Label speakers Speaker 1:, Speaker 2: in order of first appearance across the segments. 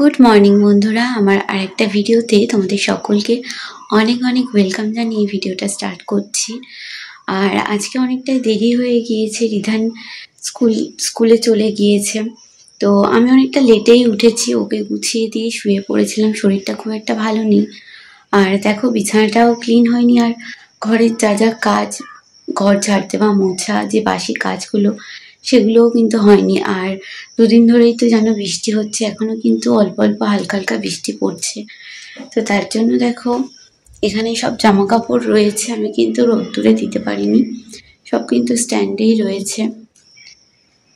Speaker 1: Good morning বন্ধুরা, আমার আরেকটা ভিডিওতে তোমাদের সকলকে অনেক অনেক ওয়েলকাম জানিয়ে ভিডিওটা স্টার্ট করছি। আর আজকে অনেকটাই দেরি হয়ে গিয়েছে, রিধান স্কুলে চলে গিয়েছে। তো আমি অনেকটা লেটেই উঠেছি, ওকে গুছিয়ে দিয়ে শুয়ে পড়েছিলাম, শরীরটা খুব একটা ভালো নেই। আর দেখো বিছানাটাও ক্লিন হয়নি, আর ঘরের যা যা কাজ, ঘর ঝাড়তে বা মোছা, যে বাসি কাজগুলো সেগুলোও কিন্তু হয়নি। আর দুদিন ধরেই তো জানো বৃষ্টি হচ্ছে, এখনো কিন্তু অল্প অল্প হালকা হালকা বৃষ্টি পড়ছে। তো তার জন্য দেখো এখানে সব জামা কাপড় রয়েছে, আমি কিন্তু রোদ্দুরে দিতে পারিনি, সব কিন্তু স্ট্যান্ডেই রয়েছে।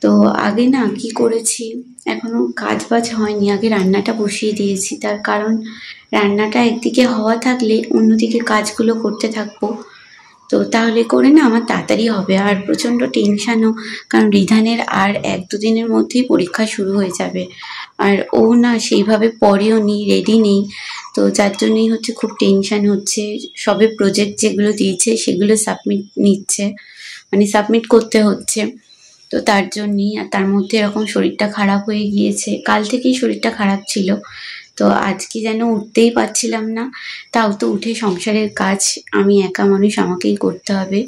Speaker 1: তো আগে না কি করেছি, এখনো কাজ বাজ হয়নি, আগে রান্নাটা বসিয়ে দিয়েছি। তার কারণ রান্নাটা একদিকে হওয়া থাকলে অন্যদিকে কাজগুলো করতে থাকবো, তো তাহলে করে না আমার তাড়াতাড়ি হবে। আর প্রচণ্ড টেনশানও, কারণ রিধানের আর 1-2 দিনের মধ্যেই পরীক্ষা শুরু হয়ে যাবে, আর ও না সেইভাবে পড়েও নি, রেডি নেই। তো যার জন্যই হচ্ছে খুব টেনশান হচ্ছে। সবে প্রজেক্ট যেগুলো দিয়েছে সেগুলো সাবমিট করতে হচ্ছে। তো তার জন্যই, আর তার মধ্যে এরকম শরীরটা খারাপ হয়ে গিয়েছে, কাল থেকেই শরীরটা খারাপ ছিল। তো আজকে যেন উঠতেই পারছিলাম না, তাও তো উঠে সংসারের কাজ আমি একা মানুষ, আমাকেই করতে হবে।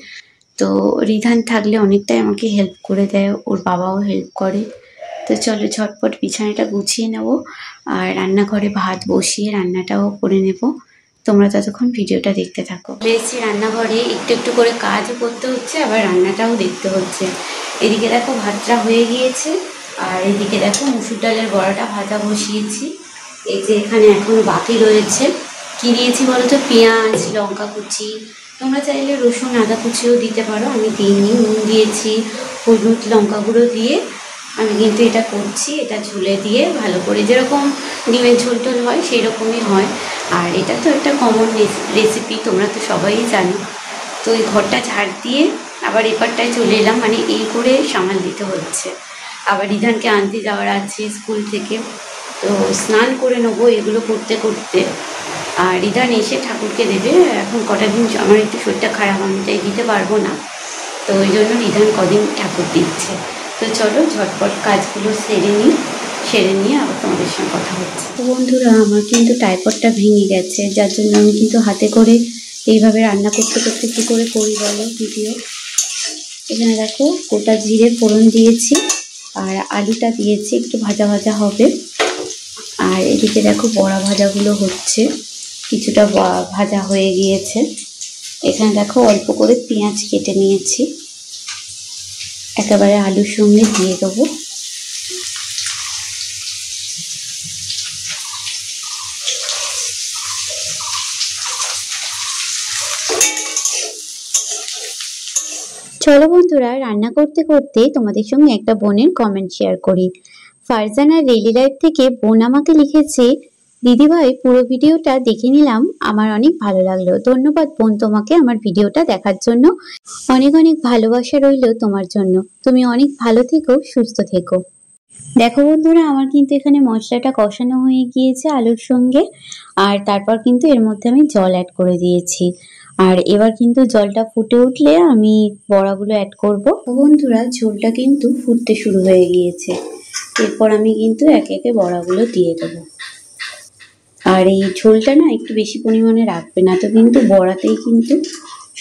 Speaker 1: তো রিধান থাকলে অনেকটাই আমাকে হেল্প করে দেয়, ওর বাবাও হেল্প করে। তো চলো ঝটপট বিছানাটা গুছিয়ে নেব, আর রান্নাঘরে ভাত বসিয়ে রান্নাটাও করে নেব। তোমরা ততক্ষণ ভিডিওটা দেখতে থাকো। এসেছি রান্নাঘরে, একটু একটু করে কাজও করতে হচ্ছে, আবার রান্নাটাও দেখতে হচ্ছে। এদিকে দেখো ভাতটা হয়ে গিয়েছে, আর এদিকে দেখো মুসুর ডালের বড়াটা ভাজা বসিয়েছি। এই যে এখানে এখনো বাকি রয়েছে। কি দিয়েছি বলো তো, পেঁয়াজ, লঙ্কা কুচি, তোমরা চাইলে রসুন আদা কুচিও দিতে পারো, আমি দিইনি। নুন দিয়েছি, হলুদ লঙ্কা গুঁড়ো দিয়ে আমি কিন্তু এটা করছি। এটা ঝুলে দিয়ে ভালো করে, যেরকম ডিমের ঝোল টোল হয় সেই রকমই হয়। আর এটা তো একটা কমন রেসিপি, তোমরা তো সবাই জানো। তো এই ঘরটা ঝাড় দিয়ে আবার এপারটায় চলে এলাম, মানে এই করে সামাল দিতে হচ্ছে। আবার রিধানকে আনতে যাওয়ার আছে স্কুল থেকে, তো স্নান করে নেবো এগুলো করতে করতে। আর রিধান এসে ঠাকুরকে দেবে। এখন কটা দিন আমার একটু শরীরটা খারাপ, আমি তাই দিতে পারবো না, তো ওই জন্য রিধান কদিন ঠাকুর দিচ্ছে। তো চলো ঝটপট কাজগুলো সেরে নিয়ে আবার তোমাদের সঙ্গে কথা হচ্ছে। তো বন্ধুরা, আমার কিন্তু টাইপডটা ভেঙে গেছে, যার জন্য আমি কিন্তু হাতে করে এইভাবে রান্না করতে করতে কী করে করি বলো ভিডিও। এখানে দেখো গোটা জিরে ফোড়ন দিয়েছি, আর আলুটা দিয়েছি, একটু ভাজা ভাজা হবে। আর এদিকে দেখো বড়া ভাজাগুলো হচ্ছে, কিছুটা ভাজা হয়ে গিয়েছে। এখানে দেখো অল্প করে পেঁয়াজ কেটে নিয়েছি, একেবারে আলুর সঙ্গে দিয়ে দেবো। চলো বন্ধুরা, রান্না করতে করতে তোমাদের সঙ্গে একটা বোনের কমেন্ট শেয়ার করি। ফারজানা ডেইলি লাইফ থেকে বোন আমাকে লিখেছে, দিদিভাই পুরো ভিডিওটা দেখে নিলাম, আমার অনেক ভালো লাগলো। ধন্যবাদ বোন তোমাকে আমার ভিডিওটা দেখার জন্য, অনেক অনেক ভালোবাসা রইল তোমার জন্য। তুমি অনেক ভালো থেকো, সুস্থ থেকো। দেখো বন্ধুরা, আমার কিন্তু এখানে মশলাটা কষানো হয়ে গিয়েছে আলুর সঙ্গে, আর তারপর কিন্তু এর মধ্যে আমি জল অ্যাড করে দিয়েছি। আর এবার কিন্তু জলটা ফুটে উঠলে আমি বড়াগুলো অ্যাড করব। বন্ধুরা, ঝোলটা কিন্তু ফুটতে শুরু হয়ে গিয়েছে, এরপর আমি কিন্তু একে একে বড়াগুলো দিয়ে দেবো। আর এই ঝোলটা না একটু বেশি পরিমাণে রাখবে না, তো কিন্তু বড়াতেই কিন্তু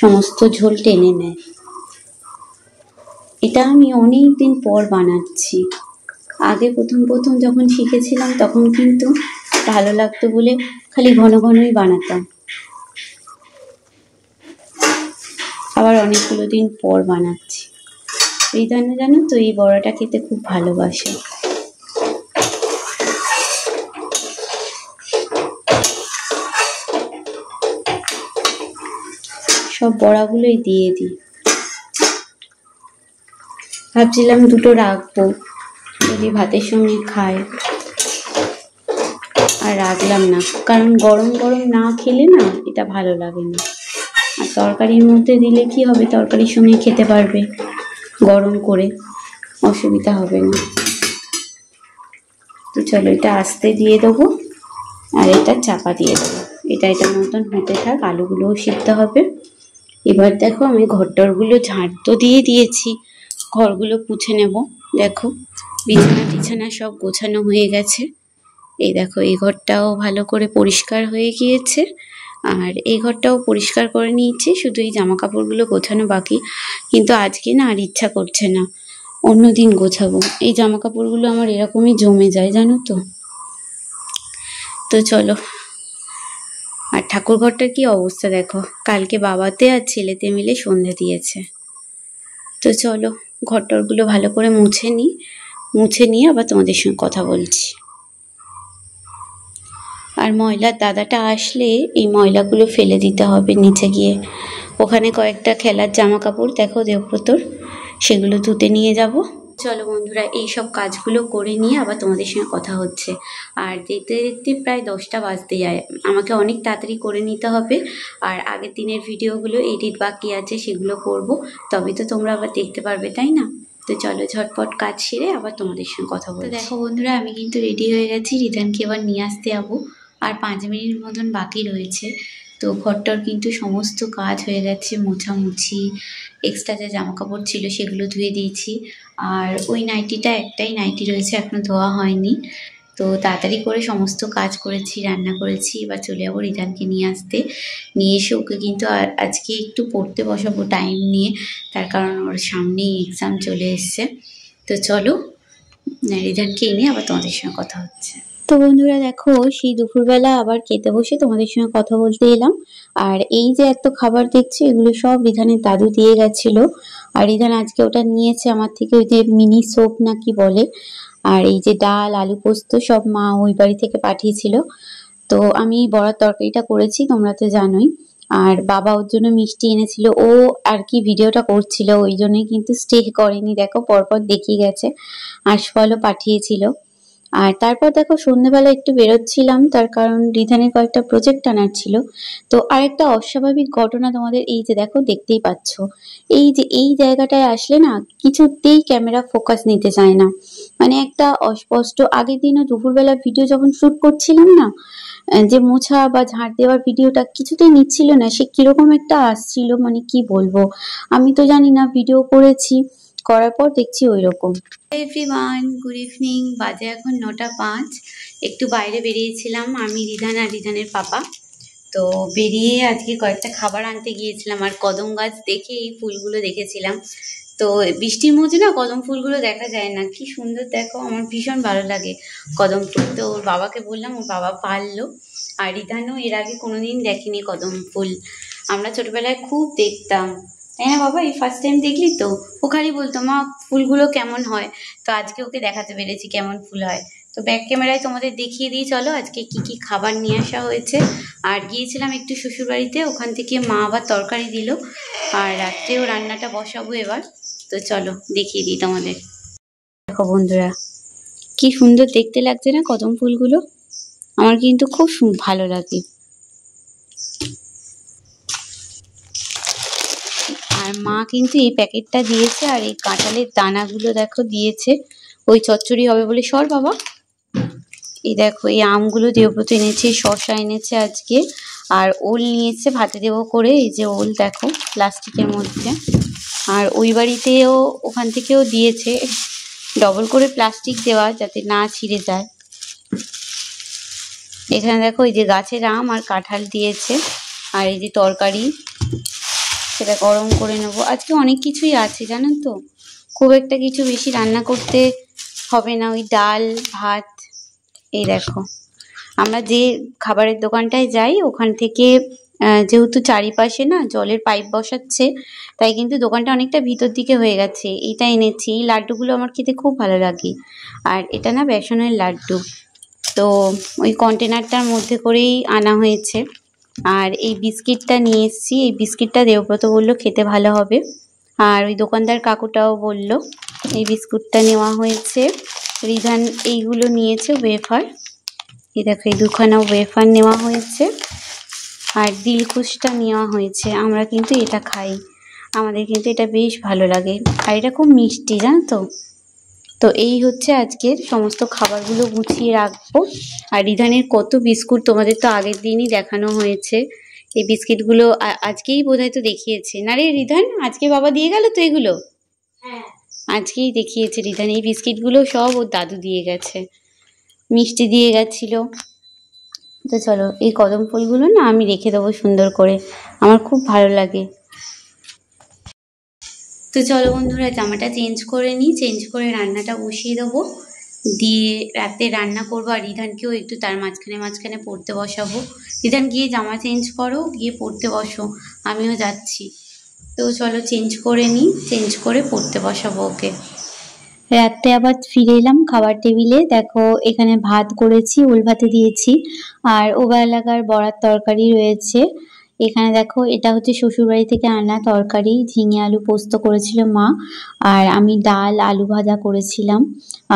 Speaker 1: সমস্ত ঝোল টেনে নেয়। এটা আমি অনেক দিন পর বানাচ্ছি, আগে প্রথম যখন শিখেছিলাম তখন কিন্তু ভালো লাগতো বলে খালি ঘন ঘনই বানাতাম, আবার অনেকগুলো দিন পর বানাচ্ছি। রিধান জানো তো এই বড়াটা খেতে খুব ভালোবাসে। সব বড়াগুলোই দিয়ে দিই, ভাবছিলাম দুটো রাখবো যদি ভাতের সঙ্গে খায়, আর রাখলাম না, কারণ গরম গরম না খেলে না এটা ভালো লাগে না। আর তরকারির মধ্যে দিলে কি হবে, তরকারির সঙ্গে খেতে পারবে গরম করে, অসুবিধা হবে না। তো চলো এটা আস্তে দিয়ে দেবো, আর এটা চাপা দিয়ে দেবো। এটার মতন হতে থাক, আলুগুলোও সিদ্ধ হবে। এবার দেখো আমি ঘরটরগুলো ঝাড় তো দিয়ে দিয়েছি, ঘরগুলো পুছে নেব। দেখো বিছানা টিছানা সব গোছানো হয়ে গেছে, এই দেখো এই ঘরটাও ভালো করে পরিষ্কার হয়ে গিয়েছে, আর এই ঘরটাও পরিষ্কার করে নিয়েছি, শুধু এই জামা কাপড়গুলো গোছানো বাকি। কিন্তু আজকে না আর ইচ্ছা করছে না, অন্যদিন গোছাবো। এই জামা কাপড়গুলো আমার এরকমই জমে যায় জানো তো। তো চলো, আর ঠাকুর ঘরটার কি অবস্থা দেখো, কালকে বাবাতে আর ছেলেতে মিলে সন্ধ্যা দিয়েছে। তো চলো ঘরটরগুলো ভালো করে মুছে নিয়ে আবার তোমাদের সঙ্গে কথা বলছি। আর ময়লার দাদাটা আসলে এই ময়লাগুলো ফেলে দিতে হবে নিচে গিয়ে। ওখানে কয়েকটা খেলার জামা কাপড় দেখো দেবব্রতর, সেগুলো ধুতে নিয়ে যাব। চলো বন্ধুরা, এই সব কাজগুলো করে নিয়ে আবার তোমাদের সঙ্গে কথা হচ্ছে। আর দেখতে দেখতে প্রায় 10টা বাজতে যায়, আমাকে অনেক তাড়াতাড়ি করে নিতে হবে। আর আগের দিনের ভিডিওগুলো এডিট বাকি আছে, সেগুলো করব, তবে তো তোমরা আবার দেখতে পারবে, তাই না? তো চলো ঝটপট কাজ সেরে আবার তোমাদের সঙ্গে কথা বলবো। দেখো বন্ধুরা, আমি কিন্তু রেডি হয়ে গেছি, রিধানকে এবার নিয়ে আসতে যাবো। আর 5 মিনিট মতন বাকি রয়েছে। তো ঘরটার কিন্তু সমস্ত কাজ হয়ে গেছে, মোছামুছি, এক্সট্রা যে জামা কাপড় ছিল সেগুলো ধুয়ে দিয়েছি। আর ওই নাইটিটা, একটাই নাইটি রয়েছে এখনো ধোয়া হয়নি। তো তাড়াতাড়ি করে সমস্ত কাজ করেছি, রান্না করেছি। এবার চলে যাবো রিধানকে নিয়ে আসতে। নিয়ে এসে ওকে কিন্তু আজকে একটু পড়তে বসাবো টাইম নিয়ে, তার কারণ ওর সামনেই এক্সাম চলে এসছে। তো চলো রিধানকে এনে আবার তোমাদের সঙ্গে কথা হচ্ছে। তো বন্ধুরা দেখো, সেই দুপুরবেলা আবার খেতে বসে তোমাদের সঙ্গে কথা বলতে এলাম। আর এই যে এত খাবার দেখছি, এগুলো সব রিধানের দাদু দিয়ে গেছিল। আর রিধান আজকে ওটা নিয়েছে আমার থেকে, ওই যে মিনি সোপ না কি বলে। আর এই যে ডাল, আলু পোস্ত সব মা ওই বাড়ি থেকে পাঠিয়েছিল। তো আমি বড়ার তরকারিটা করেছি, তোমরা তো জানোই। আর বাবা ওর জন্য মিষ্টি এনেছিল, ও আর কি ভিডিওটা করছিল, ওই জন্যই কিন্তু স্টে করেনি, দেখো পরপর দেখিয়ে গেছে। আশফলও পাঠিয়েছিল। আর তারপর দেখো সন্ধ্যেবেলা একটু বেরোচ্ছিলাম, তার কারণ রিধানের কয়েকটা প্রজেক্ট আনার ছিল। তো আরেকটা অস্বাভাবিক ঘটনা তোমাদের এই যে দেখো, দেখতেই পাচ্ছ, এই যে এই জায়গাটায় আসলে না কিছুতেই ক্যামেরা ফোকাস নিতে চায় না। মানে একটা অস্পষ্ট, আগের দিনও দুপুরবেলা ভিডিও যখন শুট করছিলাম না, যে মোছা বা ঝাড় দেওয়ার ভিডিওটা কিছুতেই নিচ্ছিল না, সে কিরকম একটা আসছিল, মানে কি বলবো। আমি তো জানি না, ভিডিও করার পর দেখছি ওই রকম। Everyone, good evening. বাজে এখন 9টা 5। একটু বাইরে বেরিয়েছিলাম আমি, রিধান আর রিধানের পাপা। তো বেরিয়ে আজকে কয়েকটা খাবার আনতে গিয়েছিলাম, আর কদম গাছ দেখে এই ফুলগুলো দেখেছিলাম। তো বৃষ্টির মধ্যে না কদম ফুলগুলো দেখা যায় না, কি সুন্দর দেখো, আমার ভীষণ ভালো লাগে কদম ফুল। তো ওর বাবাকে বললাম, ওর বাবা পারলো। আর রিধানও এর আগে কোনোদিন দেখেনি কদম ফুল, আমরা ছোটবেলায় খুব দেখতাম, তাই না বাবা? এই ফার্স্ট টাইম দেখলি তো? ও খালি বলতো মা ফুলগুলো কেমন হয়। তো আজকে ওকে দেখাতে পেরেছি কেমন ফুল হয়। তো ব্যাক ক্যামেরায় তোমাদের দেখিয়ে দিই চলো আজকে কি কি খাবার নিয়ে আসা হয়েছে। আর গিয়েছিলাম একটু শ্বশুরবাড়িতে, ওখান থেকে মা আবার তরকারি দিল, আর রাত্রেও রান্নাটা বসাবো এবার। তো চলো দেখিয়ে দিই তোমাদের। দেখো বন্ধুরা, কি সুন্দর দেখতে লাগছে না কদম ফুলগুলো, আমার কিন্তু খুব ভালো লাগে। আর মা কিন্তু এই প্যাকেটটা দিয়েছে, আর এই কাঁঠালের দানাগুলো দেখো দিয়েছে, ওই চচ্চড়ি হবে বলে। সর বাবা, এই দেখো এই আমগুলো দেবব্রত এনেছে, শসা এনেছে আজকে, আর ওল নিয়েছে ভাতে দেবো করে। এই যে ওল দেখো প্লাস্টিকের মধ্যে। আর ওই বাড়িতেও ওখান থেকেও দিয়েছে, ডবল করে প্লাস্টিক দেওয়া যাতে না ছিঁড়ে যায়। এখানে দেখো এই যে গাছের আম আর কাঁঠাল দিয়েছে, আর এই যে তরকারি, সেটা গরম করে নেবো। আজকে অনেক কিছুই আছে জানেন তো, খুব একটা কিছু বেশি রান্না করতে হবে না, ওই ডাল ভাত। এই দেখো, আমরা যে খাবারের দোকানটায় যাই ওখান থেকে, যেহেতু চারিপাশে না জলের পাইপ বসাচ্ছে, তাই কিন্তু দোকানটা অনেকটা ভিতর দিকে হয়ে গেছে। এইটা এনেছি, এই লাড্ডুগুলো আমার খেতে খুব ভালো লাগে। আর এটা না বেসনের লাড্ডু, তো ওই কন্টেনারটার মধ্যে করেই আনা হয়েছে। আর এই বিস্কিটটা নিয়ে এসেছি, এই বিস্কিটটা দেবব্রত বললো খেতে ভালো হবে। আর ওই দোকানদার কাকুটাও বলল এই বিস্কুটটা নেওয়া হয়েছে। রিধান এইগুলো নিয়েছে ওয়েফার, এই দেখো এই দুখানা ওয়েফার নেওয়া হয়েছে। আর দিলখুশটা নেওয়া হয়েছে, আমরা কিন্তু এটা খাই, আমাদের কিন্তু এটা বেশ ভালো লাগে। আর এটা খুব মিষ্টি জানো তো। তো এই হচ্ছে আজকের সমস্ত খাবারগুলো গুছিয়ে রাখবো। আর রিধানের কত বিস্কুট তোমাদের তো আগের দিনই দেখানো হয়েছে। এই বিস্কিটগুলো আজকেই বোধহয় তো দেখিয়েছে না রে রিধান? আজকে বাবা দিয়ে গেল তো এগুলো? হ্যাঁ, আজকেই দেখিয়েছে রিধান। এই বিস্কিটগুলো সব ওর দাদু দিয়ে গেছে। মিষ্টি দিয়ে গেছিল। তো চলো এই কদম ফুলগুলো না আমি রেখে দেবো সুন্দর করে, আমার খুব ভালো লাগে। তো চলো বন্ধুরা জামাটা চেঞ্জ করে নিই, চেঞ্জ করে রান্নাটা বসিয়ে দেবো, দিয়ে রাতে রান্না করবো। আর রিধানকেও একটু তার মাঝখানে মাঝখানে পড়তে বসাবো। রিধান গিয়ে জামা চেঞ্জ করো, গিয়ে পড়তে বসো, আমিও যাচ্ছি। তো চলো চেঞ্জ করে নিই, চেঞ্জ করে পড়তে বসাবো ওকে। রাত্রে আবার ফিরে এলাম খাবার টেবিলে। দেখো এখানে ভাত করেছি, ওল ভাতে দিয়েছি, আর ওবেলাকার বড়ার তরকারি রয়েছে। এখানে দেখো এটা হচ্ছে শ্বশুরবাড়ি থেকে আনা তরকারি, ঝিঙে আলু পোস্ত করেছিল মা, আর আমি ডাল আলু ভাজা করেছিলাম।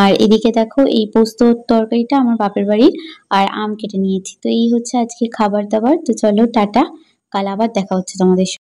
Speaker 1: আর এদিকে দেখো এই পোস্ত তরকারিটা আমার বাপের বাড়ির, আর আম কেটে নিয়েছি। তো এই হচ্ছে আজকে খাবার দাবার। তো চলো টাটা, কাল আবার দেখা হচ্ছে তোমাদের সাথে।